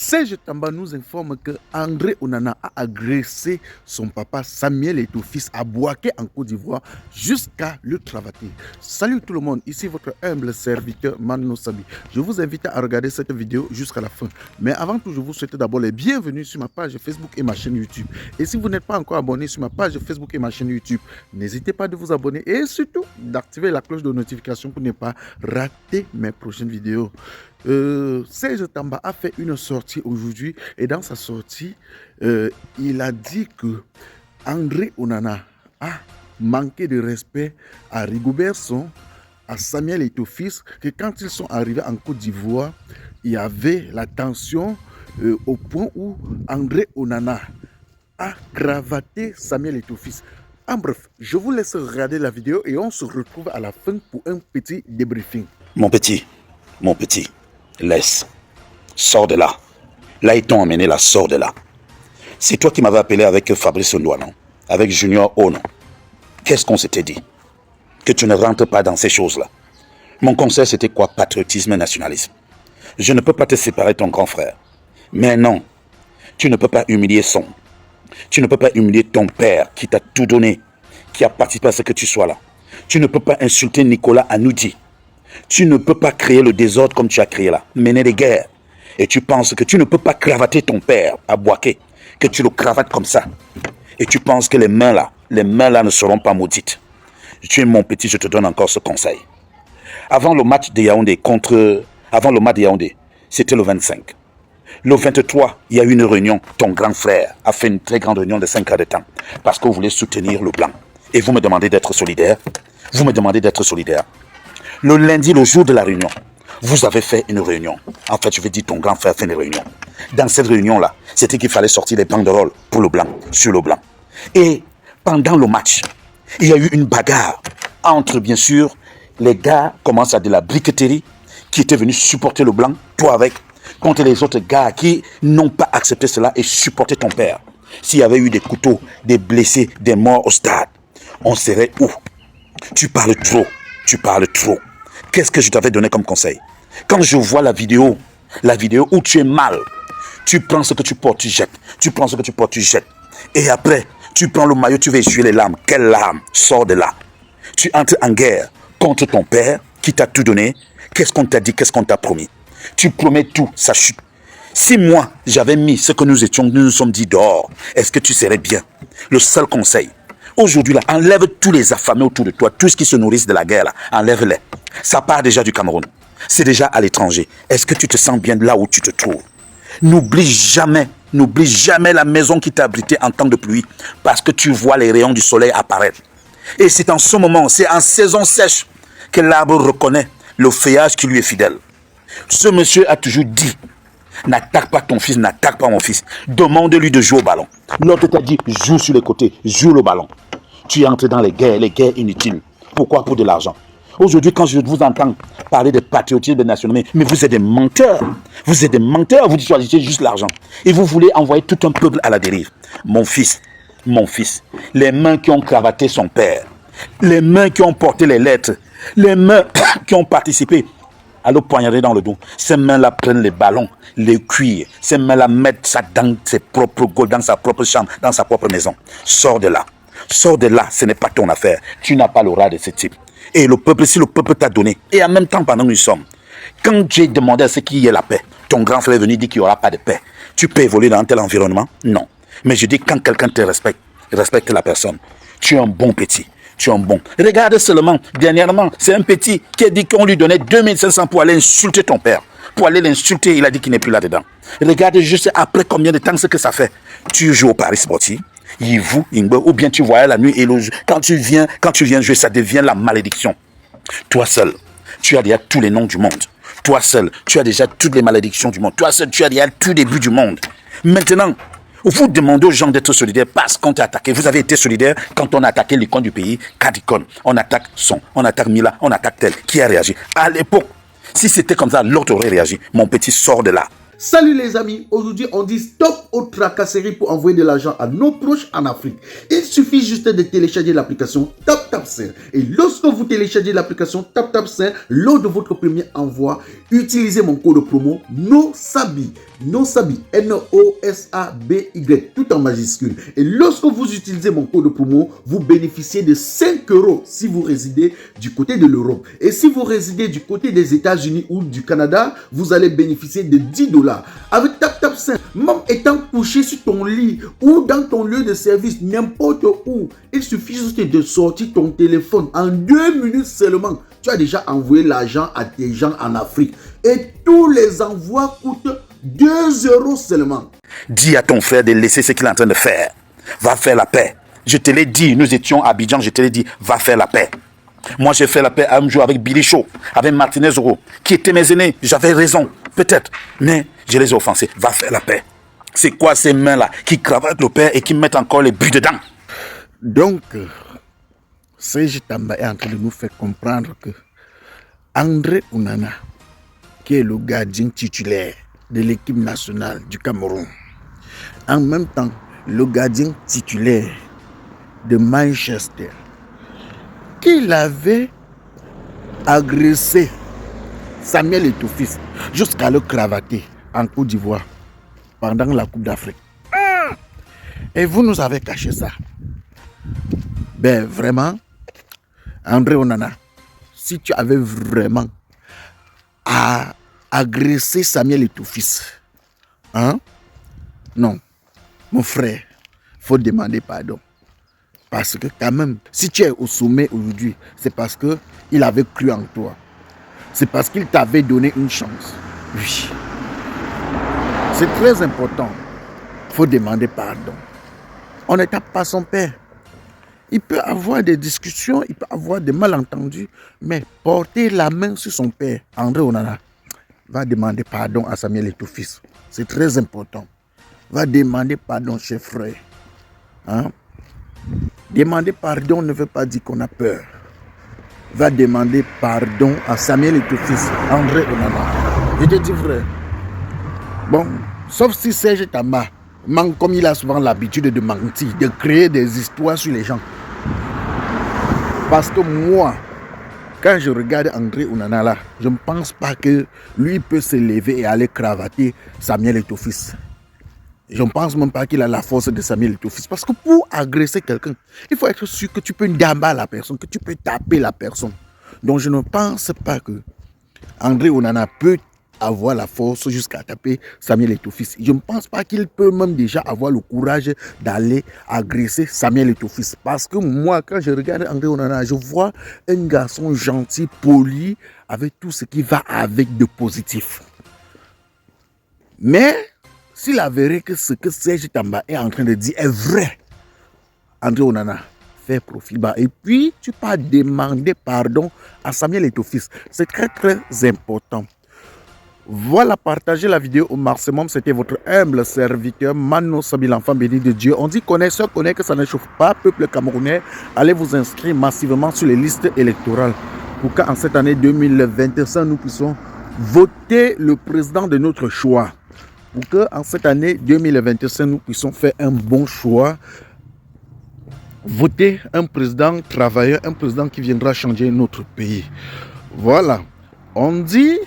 Serge Tamba nous informe que André Onana a agressé son papa Samuel Eto'o-Fils à Bouaké en Côte d'Ivoire jusqu'à le travailler. Salut tout le monde, ici votre humble serviteur Mano Sabi. Je vous invite à regarder cette vidéo jusqu'à la fin. Mais avant tout, je vous souhaite d'abord les bienvenus sur ma page Facebook et ma chaîne YouTube. Et si vous n'êtes pas encore abonné sur ma page Facebook et ma chaîne YouTube, n'hésitez pas de vous abonner et surtout d'activer la cloche de notification pour ne pas rater mes prochaines vidéos. Serge Tamba a fait une sortie aujourd'hui et dans sa sortie, il a dit que André Onana a manqué de respect à Rigobert Song, à Samuel Eto'o-Fils, que quand ils sont arrivés en Côte d'Ivoire, il y avait la tension au point où André Onana a cravaté Samuel Eto'o-Fils. En bref, je vous laisse regarder la vidéo et on se retrouve à la fin pour un petit débriefing. Mon petit, laisse. Sors de là. Là, ils t'ont emmené là, sors de là. C'est toi qui m'avais appelé avec Fabrice Ndoua, non? Avec Junior O, non? Qu'est-ce qu'on s'était dit? Que tu ne rentres pas dans ces choses-là. Mon conseil, c'était quoi? Patriotisme et nationalisme. Je ne peux pas te séparer de ton grand frère. Mais non, tu ne peux pas humilier son. Tu ne peux pas humilier ton père qui t'a tout donné, qui a participé à ce que tu sois là. Tu ne peux pas insulter Nicolas Anoudi. Tu ne peux pas créer le désordre comme tu as créé là, mener des guerres. Et tu penses que tu ne peux pas cravater ton père à Bouaké, que tu le cravates comme ça. Et tu penses que les mains là ne seront pas maudites. Tu es mon petit, je te donne encore ce conseil. Avant le match de Yaoundé c'était le 25. Le 23, il y a eu une réunion. Ton grand frère a fait une très grande réunion de 5 heures de temps. Parce que vous voulez soutenir le blanc. Et vous me demandez d'être solidaire. Le lundi, le jour de la réunion, vous avez fait une réunion. En fait, je vais dire ton grand frère a fait une réunion. Dans cette réunion-là, c'était qu'il fallait sortir les banderoles pour le blanc, sur le blanc. Et pendant le match, il y a eu une bagarre entre, bien sûr, les gars commencent à de la briqueterie qui étaient venus supporter le blanc, toi avec, contre les autres gars qui n'ont pas accepté cela et supporté ton père. S'il y avait eu des couteaux, des blessés, des morts au stade, on serait où? Tu parles trop. Qu'est-ce que je t'avais donné comme conseil? Quand je vois la vidéo où tu es mal, tu prends ce que tu portes, tu jettes. Et après, tu prends le maillot, tu vas essuyer les larmes. Quelles larmes? Sors de là. Tu entres en guerre contre ton père qui t'a tout donné. Qu'est-ce qu'on t'a dit? Qu'est-ce qu'on t'a promis? Tu promets tout, ça chute. Si moi, j'avais mis ce que nous nous sommes dit dehors, est-ce que tu serais bien? Le seul conseil, aujourd'hui, là, enlève tous les affamés autour de toi, tous ceux qui se nourrissent de la guerre, là, enlève-les. Ça part déjà du Cameroun. C'est déjà à l'étranger. Est-ce que tu te sens bien là où tu te trouves? N'oublie jamais la maison qui t'a abrité en temps de pluie, parce que tu vois les rayons du soleil apparaître. Et c'est en ce moment, c'est en saison sèche, que l'arbre reconnaît le feuillage qui lui est fidèle. Ce monsieur a toujours dit, n'attaque pas ton fils, n'attaque pas mon fils. Demande-lui de jouer au ballon. L'autre t'a dit, joue sur les côtés, joue le ballon. Tu entres dans les guerres inutiles. Pourquoi? Pour de l'argent. Aujourd'hui, quand je vous entends parler de patriotisme, de nationalisme, mais vous êtes des menteurs. Vous choisissez juste l'argent. Et vous voulez envoyer tout un peuple à la dérive. Mon fils, les mains qui ont cravaté son père, les mains qui ont porté les lettres, les mains qui ont participé à le poignarder dans le dos. Ces mains-là prennent les ballons, les cuirs. Ces mains-là mettent ça dans ses propres gaules, dans sa propre chambre, dans sa propre maison. Sors de là, ce n'est pas ton affaire. Tu n'as pas le rat de ce type. Et le peuple, si le peuple t'a donné, et en même temps pendant que nous sommes, quand j'ai demandé à ce qu'il y ait la paix, ton grand frère est venu dire qu'il n'y aura pas de paix. Tu peux évoluer dans un tel environnement? Non. Mais je dis, quand quelqu'un te respecte la personne. Tu es un bon petit. Regarde seulement, dernièrement, c'est un petit qui a dit qu'on lui donnait 2500 pour aller insulter ton père. Pour aller l'insulter, il a dit qu'il n'est plus là-dedans. Regarde juste après combien de temps ce que ça fait. Tu joues au Paris Sportif, ou bien tu voyais la nuit et quand tu viens jouer, ça devient la malédiction. Toi seul, tu as déjà tous les noms du monde. Toi seul, tu as déjà toutes les malédictions du monde. Toi seul, tu as déjà tous les buts du monde. Maintenant, vous demandez aux gens d'être solidaires parce qu'on t'a attaqué. Vous avez été solidaire quand on a attaqué l'icône du pays, Kadikon. On attaque Son, on attaque Mila, on attaque tel. Qui a réagi? À l'époque, si c'était comme ça, l'autre aurait réagi. Mon petit, sort de là. Salut les amis, aujourd'hui on dit stop aux tracasseries pour envoyer de l'argent à nos proches en Afrique. Il suffit juste de télécharger l'application TapTapSend. Et lorsque vous téléchargez l'application TapTapSend, lors de votre premier envoi, utilisez mon code promo NOSABY. NOSABY, NOSABY, tout en majuscule. Et lorsque vous utilisez mon code promo, vous bénéficiez de 5 € si vous résidez du côté de l'Europe. Et si vous résidez du côté des États-Unis ou du Canada, vous allez bénéficier de 10 $. Avec TapTapSend, même étant couché sur ton lit ou dans ton lieu de service, n'importe où, il suffit juste de sortir ton téléphone. En 2 minutes seulement, tu as déjà envoyé l'argent à tes gens en Afrique. Et tous les envois coûtent 2 € seulement. Dis à ton frère de laisser ce qu'il est en train de faire. Va faire la paix. Je te l'ai dit, nous étions à Abidjan, je te l'ai dit, va faire la paix. Moi, j'ai fait la paix un jour avec Billy Shaw, avec Martinez Oro, qui étaient mes aînés. J'avais raison, peut-être, mais je les ai offensés. Va faire la paix. C'est quoi ces mains-là qui cravatent le père et qui mettent encore les buts dedans? Donc, Serge Tamba est en train de nous faire comprendre que André Onana, qui est le gardien titulaire de l'équipe nationale du Cameroun, en même temps le gardien titulaire de Manchester, qu'il avait agressé Samuel Eto'o-Fils jusqu'à le cravater en Côte d'Ivoire pendant la Coupe d'Afrique. Et vous nous avez caché ça. Ben vraiment, André Onana, si tu avais vraiment agressé Samuel Eto'o-Fils, hein? Non, mon frère, faut demander pardon. Parce que quand même, si tu es au sommet aujourd'hui, c'est parce qu'il avait cru en toi. C'est parce qu'il t'avait donné une chance. Oui. C'est très important. Il faut demander pardon. On ne tape pas son père. Il peut avoir des discussions, il peut avoir des malentendus, mais porter la main sur son père, André Onana, va demander pardon à Samuel Eto'o-Fils. C'est très important. Va demander pardon, chef frère. Hein? Demander pardon ne veut pas dire qu'on a peur. Va demander pardon à Samuel Eto'o-Fils, André Onana. Je te dis frère. Bon, sauf si Serge Tamba, comme il a souvent l'habitude de mentir, de créer des histoires sur les gens. Parce que moi, quand je regarde André Onana là, je ne pense pas que lui peut se lever et aller cravater Samuel Eto'o-Fils. Je ne pense même pas qu'il a la force de Samuel Eto'o-Fils. Parce que pour agresser quelqu'un, il faut être sûr que tu peux damber la personne, que tu peux taper la personne. Donc je ne pense pas que André Onana peut avoir la force jusqu'à taper Samuel Eto'o-Fils. Je ne pense pas qu'il peut même déjà avoir le courage d'aller agresser Samuel Eto'o-Fils. Parce que moi, quand je regarde André Onana, je vois un garçon gentil, poli, avec tout ce qui va avec de positif. Mais s'il avérait que ce que Serge Tamba est en train de dire est vrai, André Onana fait profil bas. Et puis, tu peux demander pardon à Samuel Eto'o-Fils. C'est très, très important. Voilà, partagez la vidéo au maximum. C'était votre humble serviteur Mano Sabi, l'enfant béni de Dieu. On dit connaisseur connaît que ça ne chauffe pas. Peuple camerounais, allez vous inscrire massivement sur les listes électorales pour qu'en cette année 2025, nous puissions voter le président de notre choix. Pour qu'en cette année 2025, nous puissions faire un bon choix. Voter un président travailleur, un président qui viendra changer notre pays. Voilà, on dit...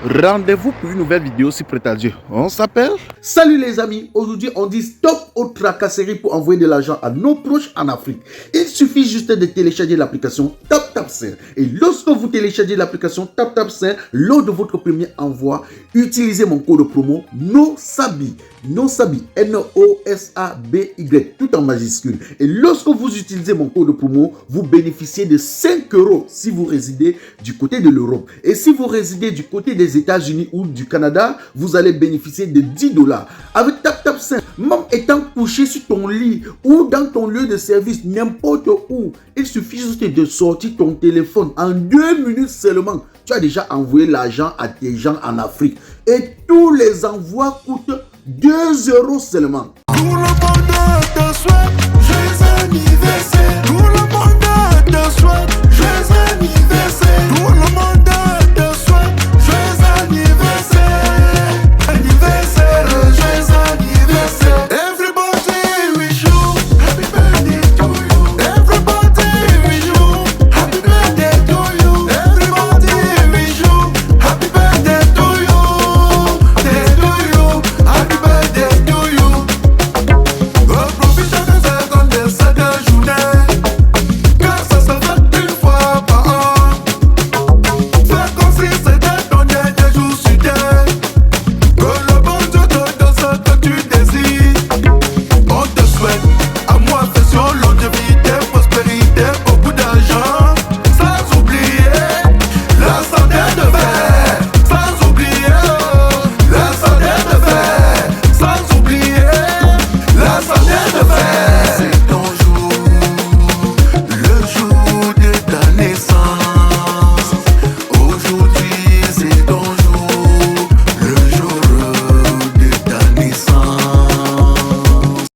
Rendez-vous pour une nouvelle vidéo si prêt à Dieu. On s'appelle. Salut les amis. Aujourd'hui, on dit stop aux tracasseries pour envoyer de l'argent à nos proches en Afrique. Il suffit juste de télécharger l'application TapTapSend. Et lorsque vous téléchargez l'application TapTapSend, lors de votre premier envoi, utilisez mon code promo NOSABY. NOSABY, NOSABY, tout en majuscule. Et lorsque vous utilisez mon code promo, vous bénéficiez de 5 € si vous résidez du côté de l'Europe. Et si vous résidez du côté des États-Unis ou du Canada, vous allez bénéficier de 10 $. Avec TapTapSend, même étant couché sur ton lit ou dans ton lieu de service, n'importe où, il suffit juste de sortir ton téléphone. En 2 minutes seulement, tu as déjà envoyé l'argent à tes gens en Afrique. Et tous les envois coûtent 2 € seulement. Pour le bonheur de soi, joyeux anniversaire.